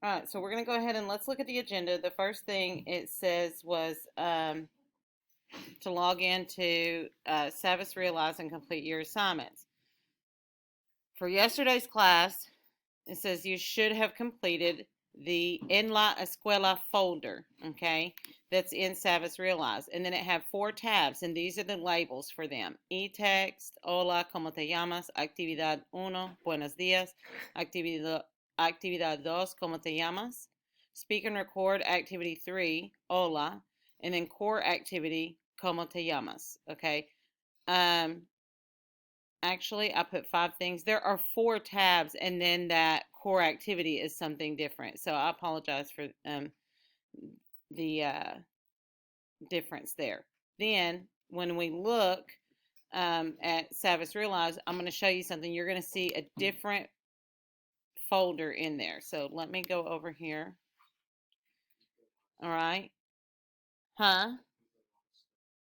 All right, so we're going to go ahead and let's look at the agenda. The first thing it says was to log into Savas Realize and complete your assignments. For yesterday's class, it says you should have completed the En la Escuela folder, okay, that's in Savas Realize. And then it had 4 tabs, and these are the labels for them. E-text, hola, ¿cómo te llamas? Actividad 1, buenos días. Actividad 2, ¿cómo te llamas? Speak and record, activity 3, hola. And then core activity, ¿cómo te llamas? Okay. Actually, I put 5 things. There are 4 tabs, and then that core activity is something different. So I apologize for the difference there. Then, when we look at Savas Realize, I'm going to show you something. You're going to see a different folder in there. So let me go over here. All right. Huh?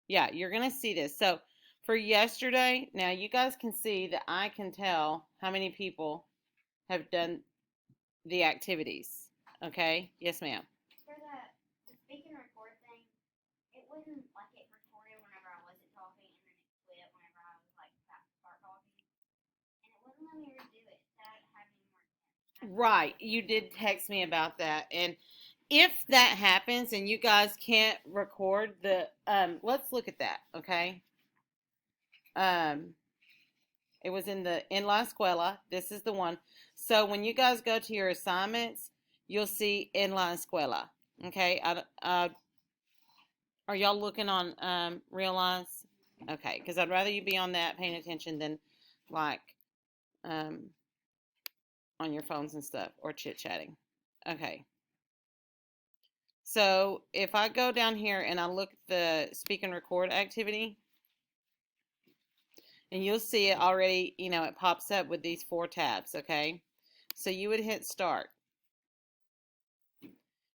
Yeah, you're going to see this. So for yesterday, now you guys can see that I can tell how many people have done the activities. Okay? Yes, ma'am. For the speak and record thing, it wouldn't like it recorded whenever I wasn't talking, and then it quit whenever I was like about to start talking, and it wouldn't let me redo it instead of having more time. Right. You did text me about that. And if that happens and you guys can't record the let's look at that, okay? Um it was in La Escuela. This is the one. So when you guys go to your assignments, you'll see in La Escuela. Okay? Are y'all looking on Realize? Okay, because I'd rather you be on that paying attention than like um, on your phones and stuff or chit chatting. Okay. So if I go down here and I look at the speak and record activity, and you'll see it already, it pops up with these 4 tabs, okay? So you would hit start.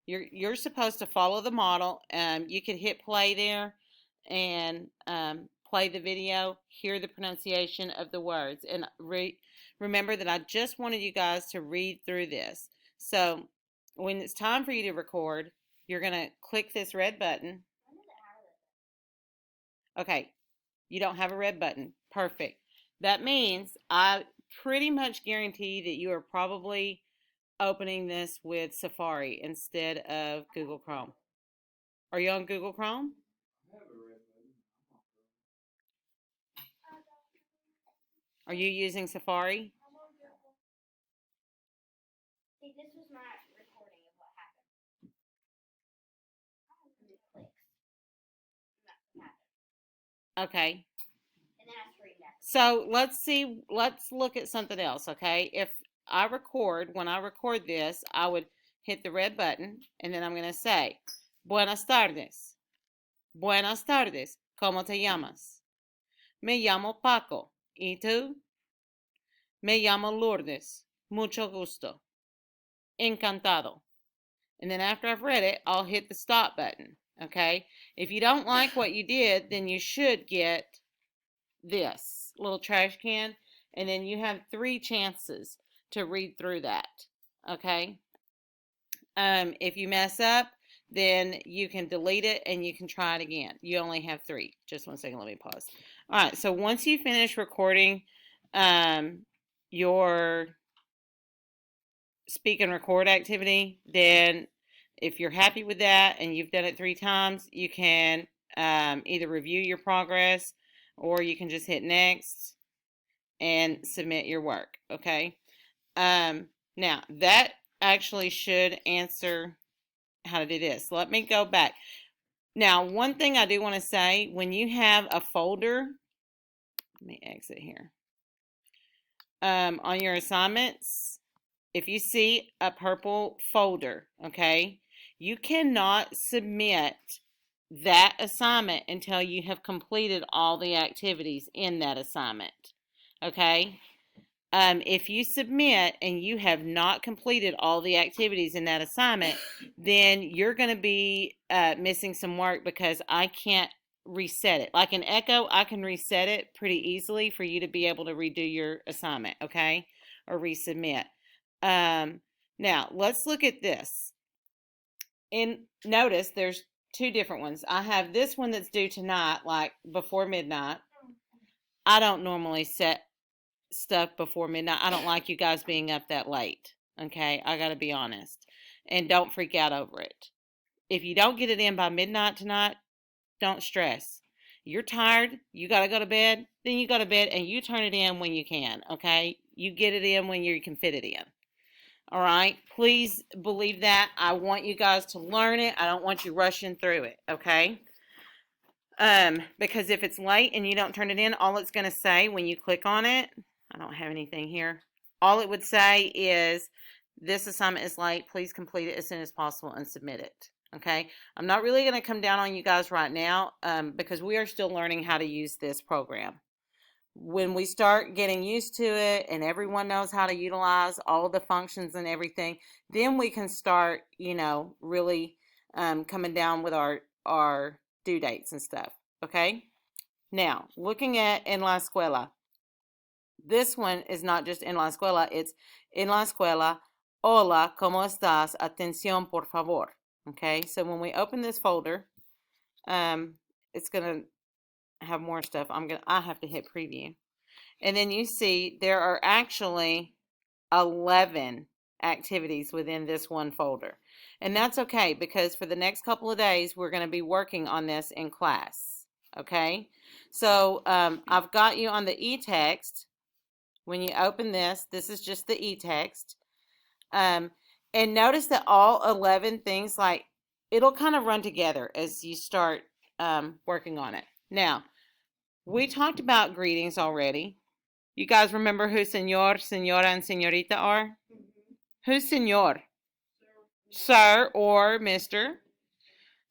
You're supposed to follow the model. You could hit play there and play the video, hear the pronunciation of the words, and remember that I just wanted you guys to read through this. So when it's time for you to record, you're going to click this red button. Okay, you don't have a red button. Perfect. That means I pretty much guarantee that you are probably opening this with Safari instead of Google Chrome. Are you on Google Chrome? Are you using Safari? See, this was my recording of what happened. And it clicks. And that's what happened. Okay. And then I screamed at it. So let's look at something else, okay? If I record, when I record this, I would hit the red button, and then I'm going to say, Buenas tardes. Buenas tardes. ¿Cómo te llamas? Me llamo Paco. ¿Y tú? Me llamo Lourdes. Mucho gusto. Encantado. And then after I've read it, I'll hit the stop button, okay? If you don't like what you did, then you should get this little trash can, and then you have 3 chances to read through that, okay? If you mess up, then you can delete it and you can try it again. You only have 3. Just one second, let me pause. All right, so once you finish recording your speak and record activity, then if you're happy with that and you've done it 3 times, you can either review your progress or you can just hit next and submit your work, okay? Now, that actually should answer how to do this. Let me go back. Now, one thing I do want to say, when you have a folder, let me exit here, on your assignments, if you see a purple folder, okay, you cannot submit that assignment until you have completed all the activities in that assignment, okay? If you submit and you have not completed all the activities in that assignment, then you're going to be missing some work because I can't reset it. Like in Echo, I can reset it pretty easily for you to be able to redo your assignment, okay? Or resubmit. Now, let's look at this. And notice there's two different ones. I have this one that's due tonight, like before midnight. I don't normally set stuff before midnight. I don't like you guys being up that late. Okay, I got to be honest. And don't freak out over it. If you don't get it in by midnight tonight, don't stress. You're tired, you got to go to bed, then you go to bed and you turn it in when you can. Okay, you get it in when you can fit it in. All right, please believe that. I want you guys to learn it. I don't want you rushing through it. Okay. Because if it's late and you don't turn it in, all it's going to say when you click on it, I don't have anything here. All it would say is, this assignment is late. Please complete it as soon as possible and submit it. Okay. I'm not really going to come down on you guys right now because we are still learning how to use this program. When we start getting used to it and everyone knows how to utilize all the functions and everything, then we can start, really coming down with our due dates and stuff. Okay. Now, looking at en la escuela. This one is not just en la escuela, it's en la escuela. Hola, ¿cómo estás? Atención, por favor. Okay, so when we open this folder, it's gonna have more stuff. I have to hit preview. And then you see there are actually 11 activities within this one folder. And that's okay because for the next couple of days, we're going to be working on this in class. Okay? So I've got you on the e-text. When you open this, this is just the e-text. And notice that all 11 things, it'll kind of run together as you start working on it. Now, we talked about greetings already. You guys remember who señor, señora, and señorita are? Mm-hmm. Who's señor? Sir or Mr.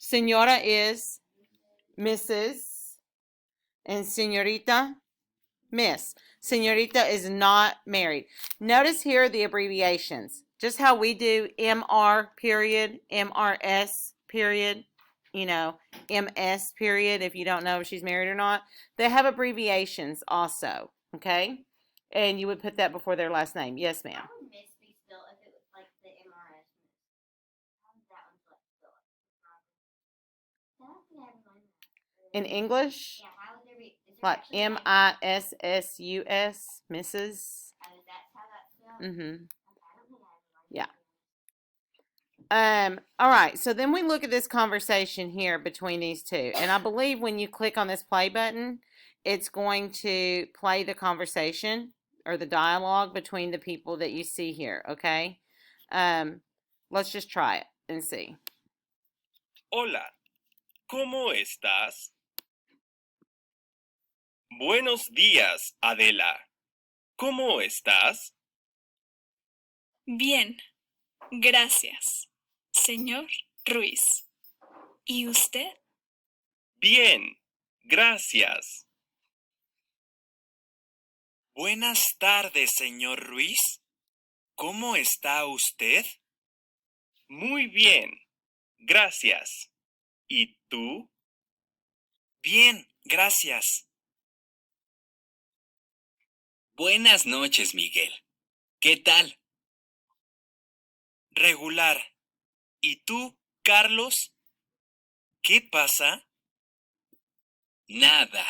Señora is Mrs. And señorita, Miss. Señorita is not married. Notice here the abbreviations. Just how we do MR period, MRS period, MS period if you don't know if she's married or not. They have abbreviations also. Okay, and you would put that before their last name. Yes, ma'am. How would Miss be spelled if it was like the MRS Miss? How would that one spelled? In English? Yeah, how would there be? Like MISSUS, Mrs. Oh, that's how that's spelled? Mm-hmm. Okay, I don't think I have Yeah. All right, so then we look at this conversation here between these two. And I believe when you click on this play button, it's going to play the conversation or the dialogue between the people that you see here, okay? Let's just try it and see. Hola, ¿cómo estás? Buenos días, Adela. ¿Cómo estás? Bien, gracias, señor Ruiz. ¿Y usted? Bien, gracias. Buenas tardes, señor Ruiz. ¿Cómo está usted? Muy bien, gracias. ¿Y tú? Bien, gracias. Buenas noches, Miguel. ¿Qué tal? Regular. ¿Y tú, Carlos? ¿Qué pasa? Nada.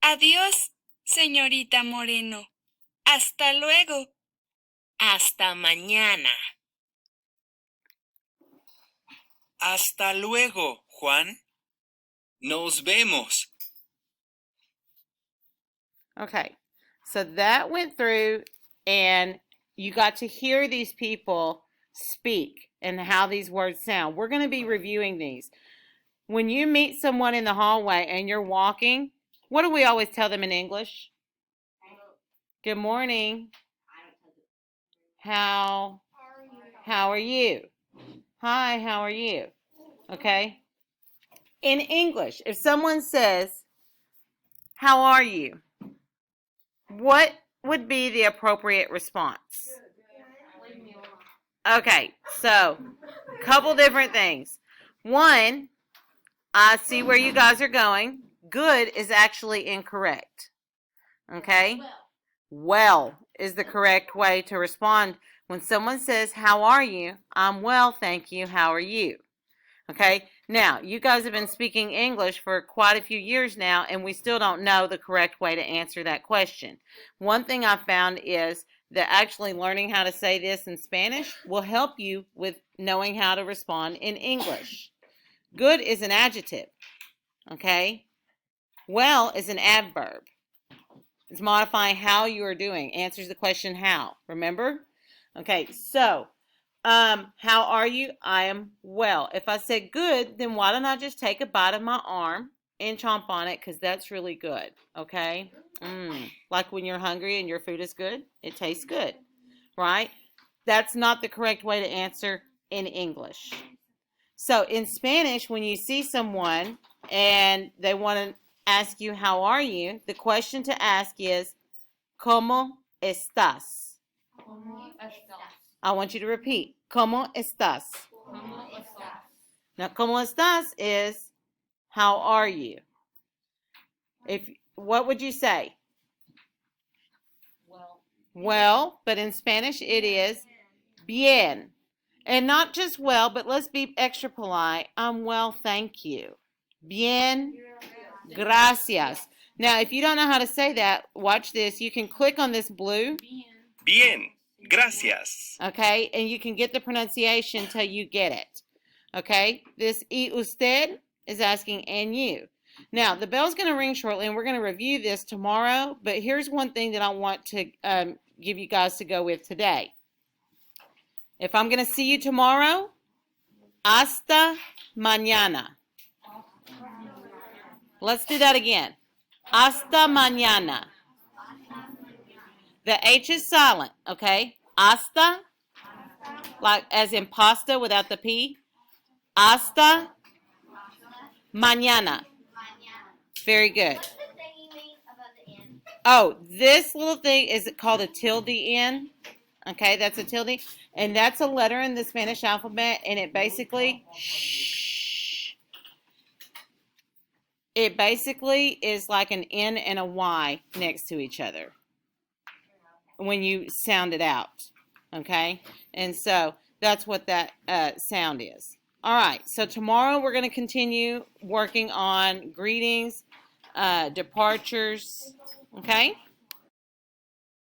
Adiós, señorita Moreno. Hasta luego. Hasta mañana. Hasta luego, Juan. Nos vemos. Okay, so that went through and you got to hear these people speak and how these words sound. We're going to be reviewing these. When you meet someone in the hallway and you're walking, what do we always tell them in English? Good morning. How are you? Hi, how are you? Okay. In English, if someone says, how are you? What would be the appropriate response? Okay, so a couple different things. One, I see where you guys are going. Good is actually incorrect. Okay? Well is the correct way to respond. When someone says, how are you? I'm well, thank you. How are you? Okay, now, you guys have been speaking English for quite a few years now, and we still don't know the correct way to answer that question. One thing I found is that actually learning how to say this in Spanish will help you with knowing how to respond in English. Good is an adjective, okay? Well is an adverb. It's modifying how you are doing. Answers the question how. Remember? Okay, so how are you? I am well. If I said good, then why don't I just take a bite of my arm and chomp on it, because that's really good, okay? Like when you're hungry and your food is good, it tastes good, right? That's not the correct way to answer in English. So in Spanish, when you see someone and they want to ask you, how are you? The question to ask is, ¿Cómo estás? I want you to repeat. ¿Cómo estás? Now, ¿cómo estás is, how are you? What would you say? Well, but in Spanish it is bien. And not just well, but let's be extra polite. I'm well, thank you. Bien, gracias. Now, if you don't know how to say that, watch this. You can click on this blue. Bien, gracias. Okay, and you can get the pronunciation till you get it. Okay, this y usted is asking and you. Now, the bell's going to ring shortly, and we're going to review this tomorrow, but here's one thing that I want to give you guys to go with today. If I'm going to see you tomorrow, hasta mañana. Let's do that again. Hasta mañana. The H is silent, okay? Hasta, like as in pasta without the P. Hasta mañana. Very good. What's the thing you mean about the N? Oh, this little thing is called a tilde N. Okay, that's a tilde. And that's a letter in the Spanish alphabet, and it basically is like an N and a Y next to each other when you sound it out. Okay? And so that's what that sound is. All right, so tomorrow we're going to continue working on greetings, departures, okay?